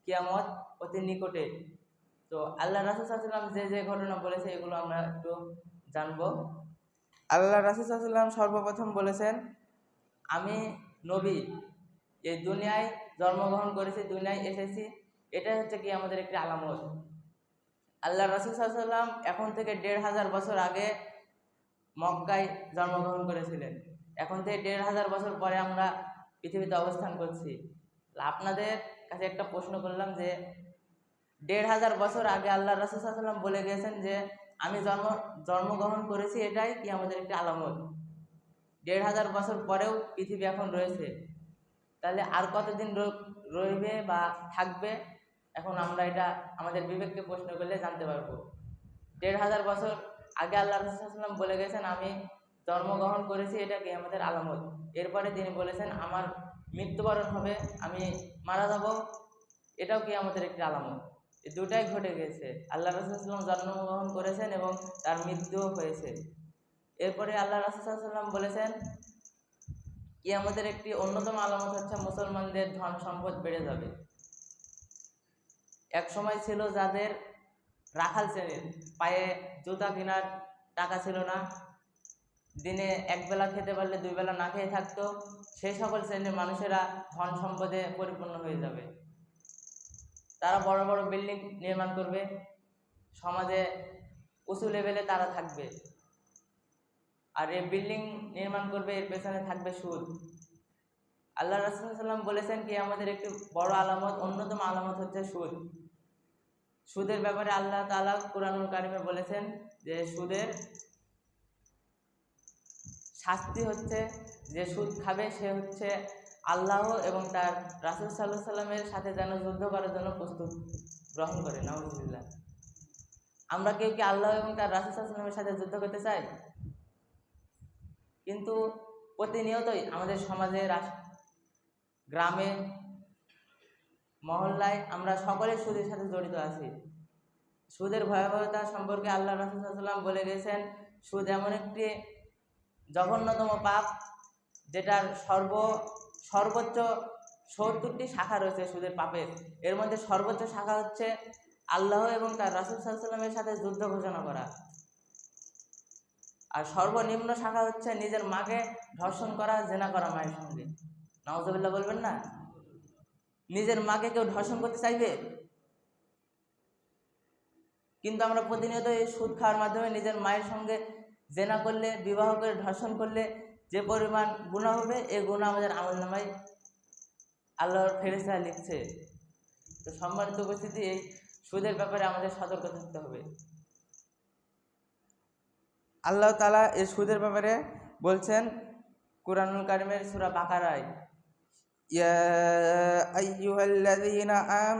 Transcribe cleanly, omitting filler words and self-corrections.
কিয়ামত অতি নিকটে। তো আল্লাহ রাসূল সাল্লাল্লাহু আলাইহি ওয়াসাল্লাম যে যে ঘটনা বলেছে এগুলো আমরা একটু জানবো। আল্লাহ রাসূল সাল্লাল্লাহু আলাইহি ওয়াসাল্লাম সর্বপ্রথম বলেছেন, আমি নবী, এই দুনিয়ায় জন্মগ্রহণ করেছি, দুনিয়ায় এসেছি, এটা হচ্ছে কি আমাদের একটি আলামত। আল্লাহ রাসূল সাল্লাল্লাহু আলাইহি ওয়াসাল্লাম এখন থেকে ১৫০০ বছর আগে মক্কায় জন্মগ্রহণ করেছিলেন। এখন থেকে ১৫০০ বছর পরে আমরা পৃথিবীতে অবস্থান করছি। আপনাদের কাছে একটা প্রশ্ন করলাম যে ১৫০০ বছর আগে আল্লাহ রাসূল সাল্লাল্লাহু আলাইহি ওয়াসাল্লাম বলে গেছেন যে আমি জন্মগ্রহণ করেছি, এটাই কি আমাদের একটি আলামত। ১৫০০ বছর পরেও পৃথিবী এখন রয়েছে, তাহলে আর কতদিন রইবে বা থাকবে, এখন আমরা এটা আমাদের বিবেককে প্রশ্ন করলে জানতে পারবো। ১৫০০ বছর আগে আল্লাহ রাসূল সাল্লাল্লাহু আলাইহি ওয়াসাল্লাম বলে গেছেন আমি জন্মগ্রহণ করেছি, এটা কি আমাদের আলামত। এরপরে তিনি বলেছেন আমার মৃত্যুবরণ হবে, আমি মারা যাব, এটাও কি আমাদের একটি আলামত। এই দুটাই ঘটে গেছে, আল্লাহ রাসূল সাল্লাল্লাহু আলাইহি ওয়াসাল্লাম জন্মগ্রহণ করেছেন এবং তার মৃত্যুও হয়েছে। এরপরে আল্লাহ রাসূল সাল্লাল্লাহু আলাইহি ওয়াসাল্লাম বলেছেন কিয়ামতের একটি অন্যতম আলামত হচ্ছে মুসলমানদের ধন সম্পদ বেড়ে যাবে। এক সময় ছিল যাদের রাখাল শ্রেণীর পায়ে জুতা কেনার টাকা ছিল না, দিনে একবেলা খেতে পারলে দুই বেলা না খেয়ে থাকতো, সেই সকল শ্রেণীর মানুষেরা ধন সম্পদে পরিপূর্ণ হয়ে যাবে। তারা বড় বড় বিল্ডিং নির্মাণ করবে, সমাজে উঁচু লেভেলে তারা থাকবে, আর এই বিল্ডিং নির্মাণ করবে, এর পেছনে থাকবে সুদ। আল্লাহ রাসূল সাল্লাল্লাহু আলাইহি ওয়াসাল্লাম বলেছেন কি আমাদের একটি বড় আলামত, অন্যতম আলামত হচ্ছে সুদ। সুদের ব্যাপারে আল্লাহ তাআলা কুরআনুল কারিমে বলেছেন যে সুদের শাস্তি হচ্ছে, যে সুদ খাবে সে হচ্ছে আল্লাহ এবং তার রাসূল সাল্লাল্লাহু আলাইহি ওয়াসাল্লামের সাথে যেন যুদ্ধ করার জন্য প্রস্তুত গ্রহণ করে। নাউযুবিল্লাহ। আমরা কেউ কি আল্লাহ এবং তার রাসূল সাল্লাল্লাহু আলাইহি ওয়াসাল্লামের সাথে যুদ্ধ করতে চাই? কিন্তু প্রতিনিয়তই আমাদের সমাজে, গ্রামে, মহল্লায় আমরা সকলে সুদের সাথে জড়িত আছি। সুদের ভয়াবহতা সম্পর্কে আল্লাহ রাসূল সাল্লাল্লাহু আলাইহি ওয়াসাল্লাম বলে গেছেন, সুদ এমন একটি জঘন্যতম পাপ যেটার সর্বোচ্চ ৭০টি শাখা রয়েছে সুদের পাপের। এর মধ্যে সর্বোচ্চ শাখা হচ্ছে আল্লাহ এবং তার রাসূল সাল্লাল্লাহু আলাইহি ওয়াসাল্লামের সাথে যুদ্ধ ঘোষণা করা, আর সর্বনিম্ন শাখা হচ্ছে নিজের মাকে ধর্ষণ করা, জিনা করা মায়ের সঙ্গে। নাউযুবিল্লাহ বলবেন না? নিজের মাকে কেউ ধর্ষণ করতে চাইবে? কিন্তু আমরা প্রতিনিয়ত এই সুদ খাওয়ার মাধ্যমে নিজের মায়ের সঙ্গে জিনা করলে, বিবাহ করে ধর্ষণ করলে যে পরিমাণ গুনাহ হবে, এই গুনাহ আমাদের আমলনামায় আল্লাহর ফেরেশতারা লিখছে। তো সম্মানিত উপস্থিতি, এই সুদের ব্যাপারে আমাদের সতর্ক থাকতে হবে। আল্লাহ তাআলা এই সুদের ব্যাপারে বলছেন কুরআনুল কারিমের সূরা বাকারায়, ইয়া আইয়ুহাল্লাযীনা